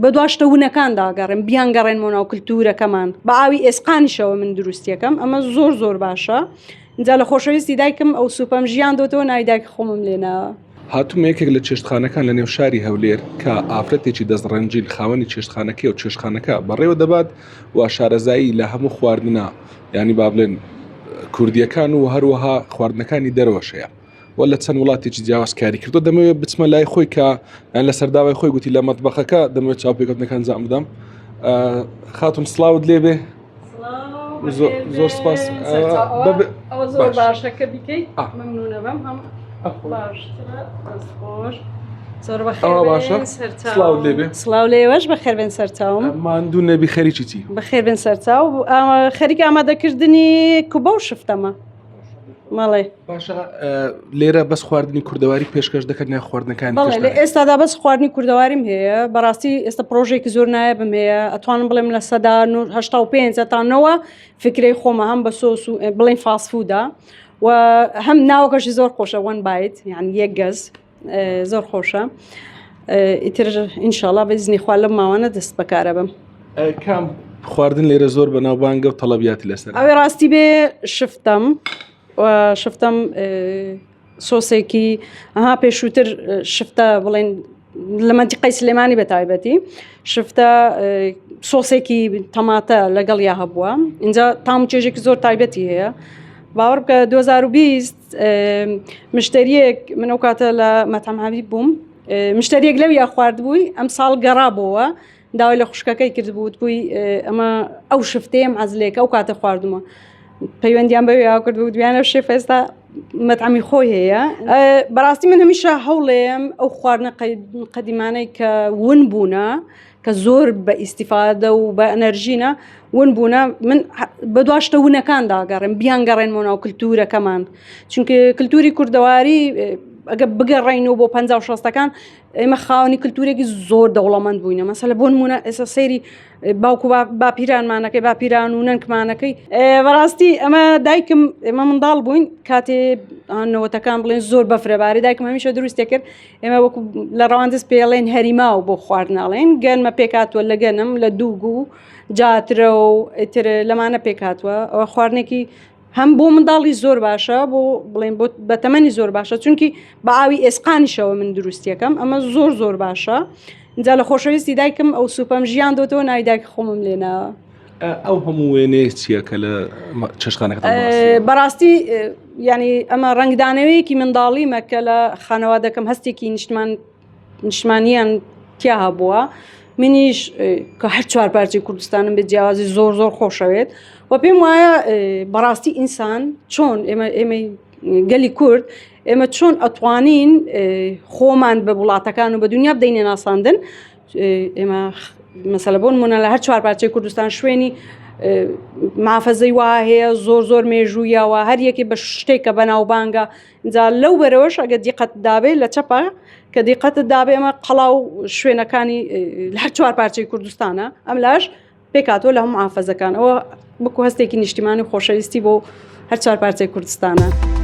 بەدواشتەونەکان داگەڕێن بیان گەڕێنمەوە ناو کللتورەکەمان بە ئاوی ئێسقانیشەوە من دروستیەکەم ئەمە زۆر باشە اینجا لە خۆشەویستی دایکم ئەو سوپەم ژیان دۆتەوە ناوی دایک خۆمم لێناوە. هاتوومە یەکێک لە چێشتخانەکان لە نێو شاری هەولێر کە ئافرەتێکی دەستڕەنجیل خاوەنی چێشتخانەکەی و چێشتخانەکە بەڕێوە دەبات و شارەزایی لە هەموو خواردنە ینی با بڵێن کوردیەکان و هەروەها خواردنەکانی دەرەوەشەیە و لە چەند وڵاتێکی جیاواز کاری کردو دەمەوێت بچمە لای خۆی کە لە سەرداوای خۆی گوتی لە مەتبەخەکە دەمەوێت چاوپێکەوتنەکان جام بدەم. خاتون سلااوت لێبێ زۆر سپاس زۆر باشەکە بیکەیت مەمنونە بەم هەم باشترە دەستخۆش زۆر باشە سلااو لێبێ سلااو لێوەش بەخێر بێن سەرچاوم ماندوو نەبی خەریکی چی بەخێر بێن سەرچاو خەریک ئامادەکردنی کوبە و شفتەمە ماڵێ باشە لێرە بەس خواردنی کوردەواری پێشکەش دەکەن نای خواردنەکان ئێستادا بەس خواردنی کوردەواریم هەیە بەڕاستی ئێستا پرۆژێکی زۆر نایەبم هەیە ئەتوانم بڵێم لە سەدا 85 تانەوە فکرەی خۆمە هەم بە سۆس و بڵێن فاسفودا و هەم ناوەکەشی زۆر خۆشە وەن بایت یعنی یەک گەز زۆر خۆشە ئیتر ئینشاڵڵا بەزنی خوا لەم ماوانە دەست بەکارە بم. کام خواردن لێرە زۆر بەناوبانگە و تەڵەبیاتی لەسەر ئەوێ ڕاستی بێ شفتم سۆسێکی ئەها پێشووتر شفتە بڵێن لە منتیقەی سلێمانی بە تایبەتی شفتە سۆسێکی تەماتە لەگەڵ یا هەبووە اینجا تام چێژێکی زۆر تایبەتی هەیە باوەڕ بکە 2020 مشتریەک من ئەو کاتە لە مەتەم حەبیب بووم مشتریەک لەو یا خواردبووی ئەم ساڵ گەڕابەوە داوای لە خوشکەکەی کردبوو بووی ئەمە ئەو شفتەیەم عەزلێکە ئەو کاتە خواردمە پەیوەندیان بەوێ یا کردبوو دویانە شێف ئێستا مەتعەمی خۆی هەیە بەڕاستی من هەمیشە هەوڵێم ئەو خواردنە قەدیمانەی کە ون بوونە کە زۆر بە ئیستیفادە و بە ئەنەرژینە ون بوونە من بەدواشتەونەکان داگەڕێم بیان گەڕێنمەوە ناو کللتورەکەمان چونکە کللتوری کوردەواری ئەگە بگەڕێنەوە بۆ 50-60ەکان ئێمە خاوەنی کللتورێکی زۆر دەوڵەمەند بووینە مەسەلە بۆ نمونە ئێستا سەیری باوکو باپیرانمانەکەی باپیران و نەنکمانەکەی بەڕاستی ئەمە دایکم ئێمە منداڵ بووین کاتێ نەوەتەکان بڵێن زۆر بەفرەباری دایکم هەمیشە دروستێ کرد ئێمە وەکو لە ڕەواندز پێڵێن هەریما و بۆ خواردناڵێن گەنمە پێکاتوە لە گەنم لە دووگو جاترە و ئیتر لەمانە پێکاتوە ئەوە خواردنێکی هەم بۆ منداڵی زۆر باشە بۆ بڵێن بە تەمەنی زۆر باشە چونکی بە ئاوی ئێسقانیشەوە من دروستیەکەم ئەمە زۆر باشە اینجا لە خۆشەویستی دایکم ئەو سوپەم ژیان دۆتەوە ناوی دایک خۆمم لێناوە. ئەو هەموو وێنەیە چییە کە لە چێشتخانەکەتان بەڕاستی ینی ئەمە ڕەنگدانەوەیەکی منداڵیمە کە لە خانەوادەکەم هەستێکی نیشتمانیان تیا هەبووە منیش کە هەر چوار پارچەی کوردستانم بێت جیاوازی زۆر خۆشەوێت و پێم وایە بەڕاستی ئینسان چۆن ئێمە گەلی کورد ئێمە چۆن ئەتوانین خۆمان بە وڵاتەکان و بە دنیا بدەینێ ناساندن ئێمە مەسەلە بۆ نمونە لە هەر چوار پارچەی کوردستان شوێنی مافەزەی وا هەیە زۆر مێژوویەوە هەر یەکێ بە شتێکە بەناوبانگە اینجا لەو بەرەوەش ئەگە دیقەت دابێ لە چەپە کە دیقەتت دابێ ئەمە قەڵاو شوێنەکانی لە هەر چوار پارچەی کوردستانە ئەم لاش پێکاتۆ لە هەموو مافەزەکان ئەوە بکو هەستێکی نیشتیمانی خۆشەویستی بۆ هەر چوار پارچەی کوردستانە.